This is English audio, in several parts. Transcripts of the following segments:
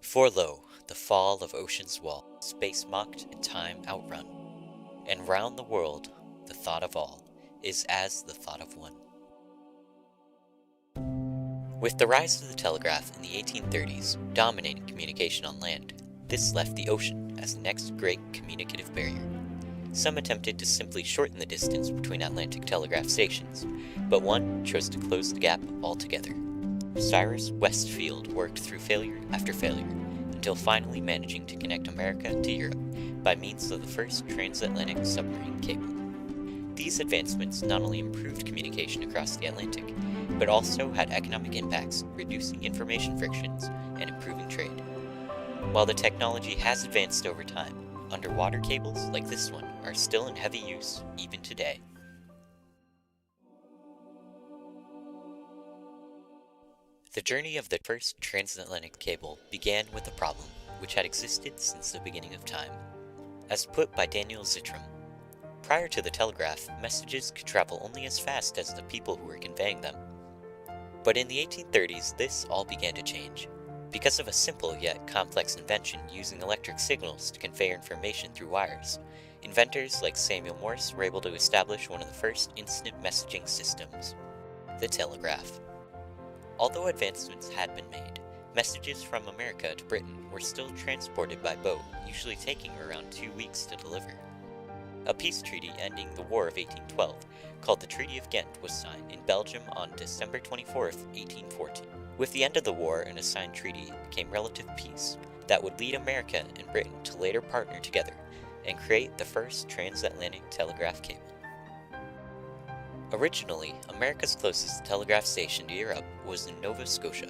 For lo, the fall of ocean's wall, space mocked and time outrun, and round the world the thought of all is as the thought of one. With the rise of the telegraph in the 1830s dominating communication on land, this left the ocean as the next great communicative barrier. Some attempted to simply shorten the distance between Atlantic telegraph stations, but one chose to close the gap altogether. Cyrus Westfield worked through failure after failure, until finally managing to connect America to Europe by means of the first transatlantic submarine cable. These advancements not only improved communication across the Atlantic, but also had economic impacts, reducing information frictions and improving trade. While the technology has advanced over time, underwater cables like this one are still in heavy use even today. The journey of the first transatlantic cable began with a problem which had existed since the beginning of time. As put by Daniel Zittrom, prior to the telegraph, messages could travel only as fast as the people who were conveying them. But in the 1830s, this all began to change. Because of a simple yet complex invention using electric signals to convey information through wires, inventors like Samuel Morse were able to establish one of the first instant messaging systems, the telegraph. Although advancements had been made, messages from America to Britain were still transported by boat, usually taking around 2 weeks to deliver. A peace treaty ending the War of 1812, called the Treaty of Ghent, was signed in Belgium on December 24, 1814. With the end of the war and a signed treaty came relative peace that would lead America and Britain to later partner together and create the first transatlantic telegraph cable. Originally, America's closest telegraph station to Europe was in Nova Scotia,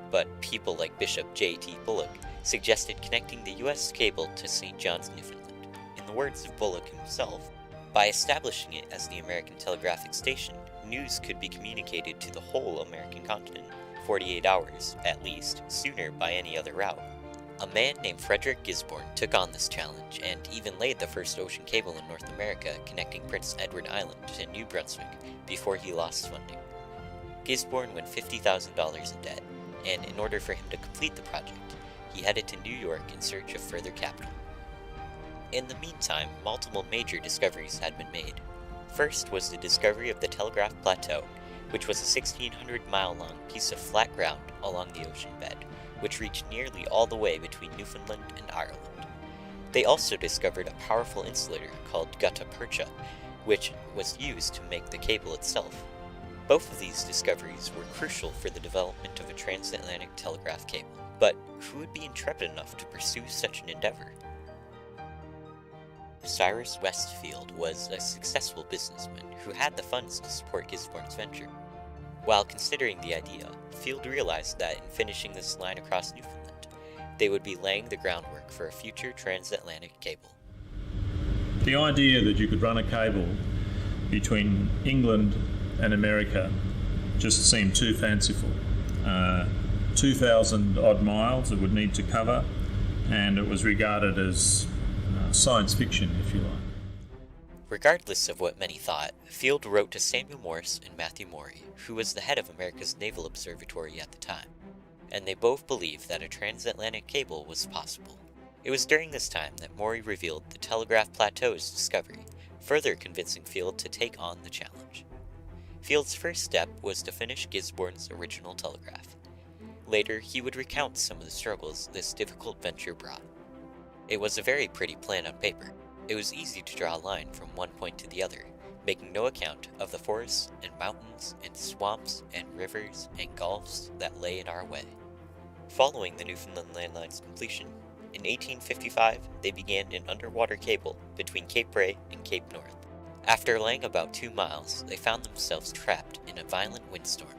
but people like Bishop J.T. Bullock suggested connecting the U.S. cable to St. John's, Newfoundland. In the words of Bullock himself, by establishing it as the American telegraphic station, news could be communicated to the whole American continent 48 hours, at least, sooner by any other route. A man named Frederick Gisborne took on this challenge and even laid the first ocean cable in North America connecting Prince Edward Island to New Brunswick before he lost funding. Gisborne went $50,000 in debt, and in order for him to complete the project, he headed to New York in search of further capital. In the meantime, multiple major discoveries had been made. First was the discovery of the Telegraph Plateau, which was a 1,600-mile-long piece of flat ground along the ocean bed, which reached nearly all the way between Newfoundland and Ireland. They also discovered a powerful insulator called gutta percha, which was used to make the cable itself. Both of these discoveries were crucial for the development of a transatlantic telegraph cable, but who would be intrepid enough to pursue such an endeavor? Cyrus Westfield was a successful businessman who had the funds to support Gisborne's venture. While considering the idea, Field realized that in finishing this line across Newfoundland, they would be laying the groundwork for a future transatlantic cable. The idea that you could run a cable between England and America just seemed too fanciful. 2,000 odd miles it would need to cover, and it was regarded as science fiction, if you like. Regardless of what many thought, Field wrote to Samuel Morse and Matthew Maury, who was the head of America's Naval Observatory at the time, and they both believed that a transatlantic cable was possible. It was during this time that Maury revealed the Telegraph Plateau's discovery, further convincing Field to take on the challenge. Field's first step was to finish Gisborne's original telegraph. Later, he would recount some of the struggles this difficult venture brought. It was a very pretty plan on paper. It was easy to draw a line from one point to the other, making no account of the forests and mountains and swamps and rivers and gulfs that lay in our way. Following the Newfoundland landline's completion, in 1855 they began an underwater cable between Cape Ray and Cape North. After laying about 2 miles, they found themselves trapped in a violent windstorm,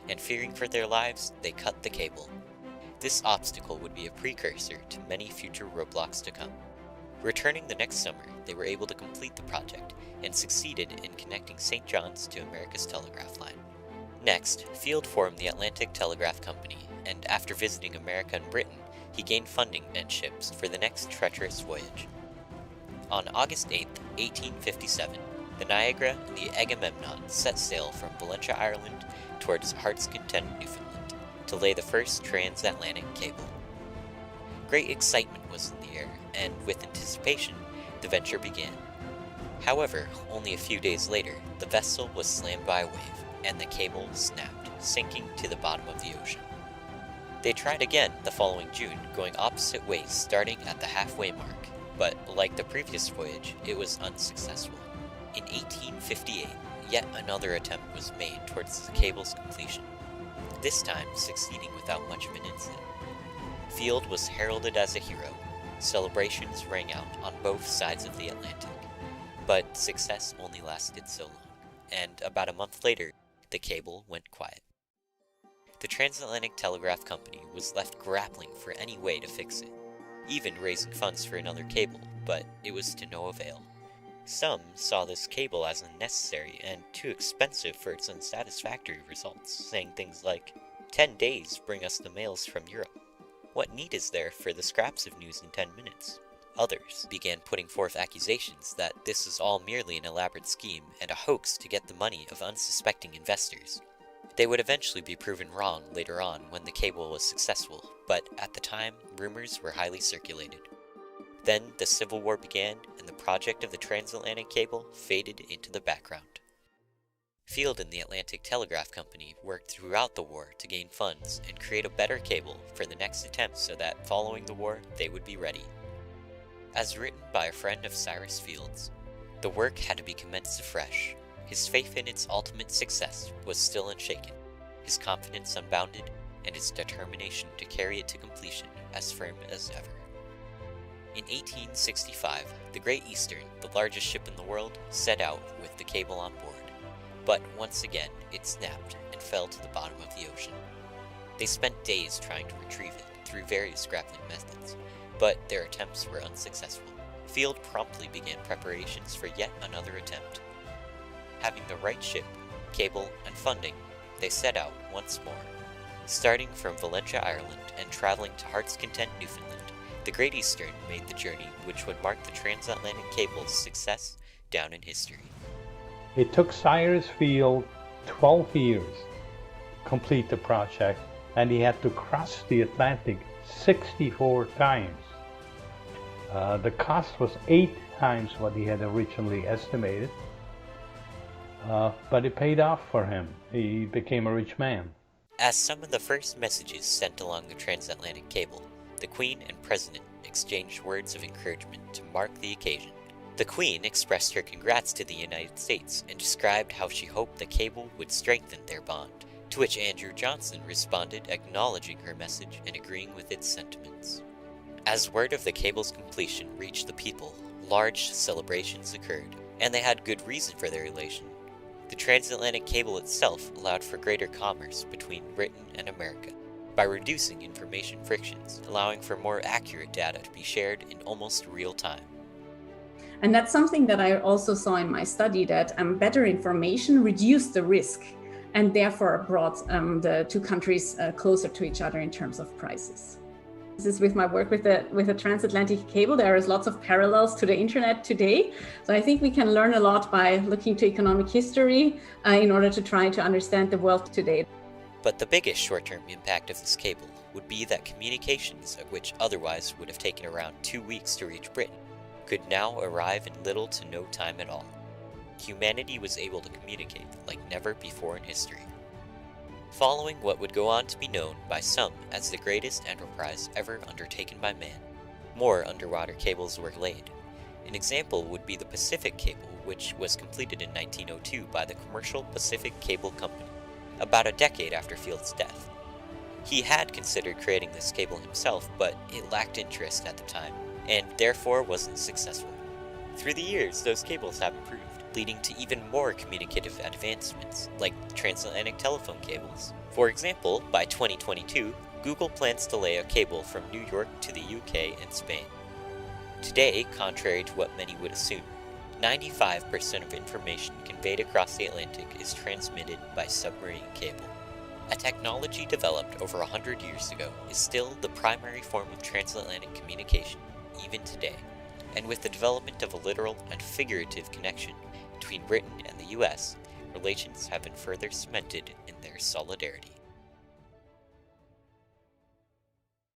and fearing for their lives, they cut the cable. This obstacle would be a precursor to many future roadblocks to come. Returning the next summer, they were able to complete the project and succeeded in connecting St. John's to America's telegraph line. Next, Field formed the Atlantic Telegraph Company, and after visiting America and Britain, he gained funding and ships for the next treacherous voyage. On August 8, 1857, the Niagara and the Agamemnon set sail from Valentia, Ireland, towards Heart's Content, Newfoundland, to lay the first transatlantic cable. Great excitement was in the air, and with anticipation, the venture began. However, only a few days later, the vessel was slammed by a wave, and the cable snapped, sinking to the bottom of the ocean. They tried again the following June, going opposite ways starting at the halfway mark, but like the previous voyage, it was unsuccessful. In 1858, yet another attempt was made towards the cable's completion, this time succeeding without much of an incident. Field was heralded as a hero. Celebrations rang out on both sides of the Atlantic. But success only lasted so long, and about a month later, the cable went quiet. The Transatlantic Telegraph Company was left grappling for any way to fix it, even raising funds for another cable, but it was to no avail. Some saw this cable as unnecessary and too expensive for its unsatisfactory results, saying things like, 10 days bring us the mails from Europe. What need is there for the scraps of news in 10 minutes? Others began putting forth accusations that this is all merely an elaborate scheme and a hoax to get the money of unsuspecting investors. They would eventually be proven wrong later on when the cable was successful, but at the time, rumors were highly circulated. Then the Civil War began, and the project of the transatlantic cable faded into the background. Field and the Atlantic Telegraph Company worked throughout the war to gain funds and create a better cable for the next attempt so that following the war, they would be ready. As written by a friend of Cyrus Field's, the work had to be commenced afresh. His faith in its ultimate success was still unshaken, his confidence unbounded, and his determination to carry it to completion as firm as ever. In 1865, the Great Eastern, the largest ship in the world, set out with the cable on board. But once again, it snapped and fell to the bottom of the ocean. They spent days trying to retrieve it through various grappling methods, but their attempts were unsuccessful. Field promptly began preparations for yet another attempt. Having the right ship, cable, and funding, they set out once more. Starting from Valentia, Ireland, and traveling to Heart's Content, Newfoundland, the Great Eastern made the journey which would mark the transatlantic cable's success down in history. It took Cyrus Field 12 years to complete the project, and he had to cross the Atlantic 64 times. The cost was 8 times what he had originally estimated, but it paid off for him. He became a rich man. As some of the first messages sent along the transatlantic cable, the Queen and President exchanged words of encouragement to mark the occasion. The Queen expressed her congrats to the United States and described how she hoped the cable would strengthen their bond, to which Andrew Johnson responded acknowledging her message and agreeing with its sentiments. As word of the cable's completion reached the people, large celebrations occurred, and they had good reason for their elation. The transatlantic cable itself allowed for greater commerce between Britain and America, by reducing information frictions, allowing for more accurate data to be shared in almost real time. And that's something that I also saw in my study, that better information reduced the risk and therefore brought the two countries closer to each other in terms of prices. This is with my work with the transatlantic cable. There is lots of parallels to the internet today. So I think we can learn a lot by looking to economic history in order to try to understand the world today. But the biggest short-term impact of this cable would be that communications, of which otherwise would have taken around 2 weeks to reach Britain, could now arrive in little to no time at all. Humanity was able to communicate like never before in history. Following what would go on to be known by some as the greatest enterprise ever undertaken by man, more underwater cables were laid. An example would be the Pacific Cable, which was completed in 1902 by the commercial Pacific Cable Company, about a decade after Field's death. He had considered creating this cable himself, but it lacked interest at the time, and therefore wasn't successful. Through the years, those cables have improved, leading to even more communicative advancements, like transatlantic telephone cables. For example, by 2022, Google plans to lay a cable from New York to the UK and Spain. Today, contrary to what many would assume, 95% of information conveyed across the Atlantic is transmitted by submarine cable. A technology developed over 100 years ago is still the primary form of transatlantic communication, even today. And with the development of a literal and figurative connection between Britain and the US, relations have been further cemented in their solidarity.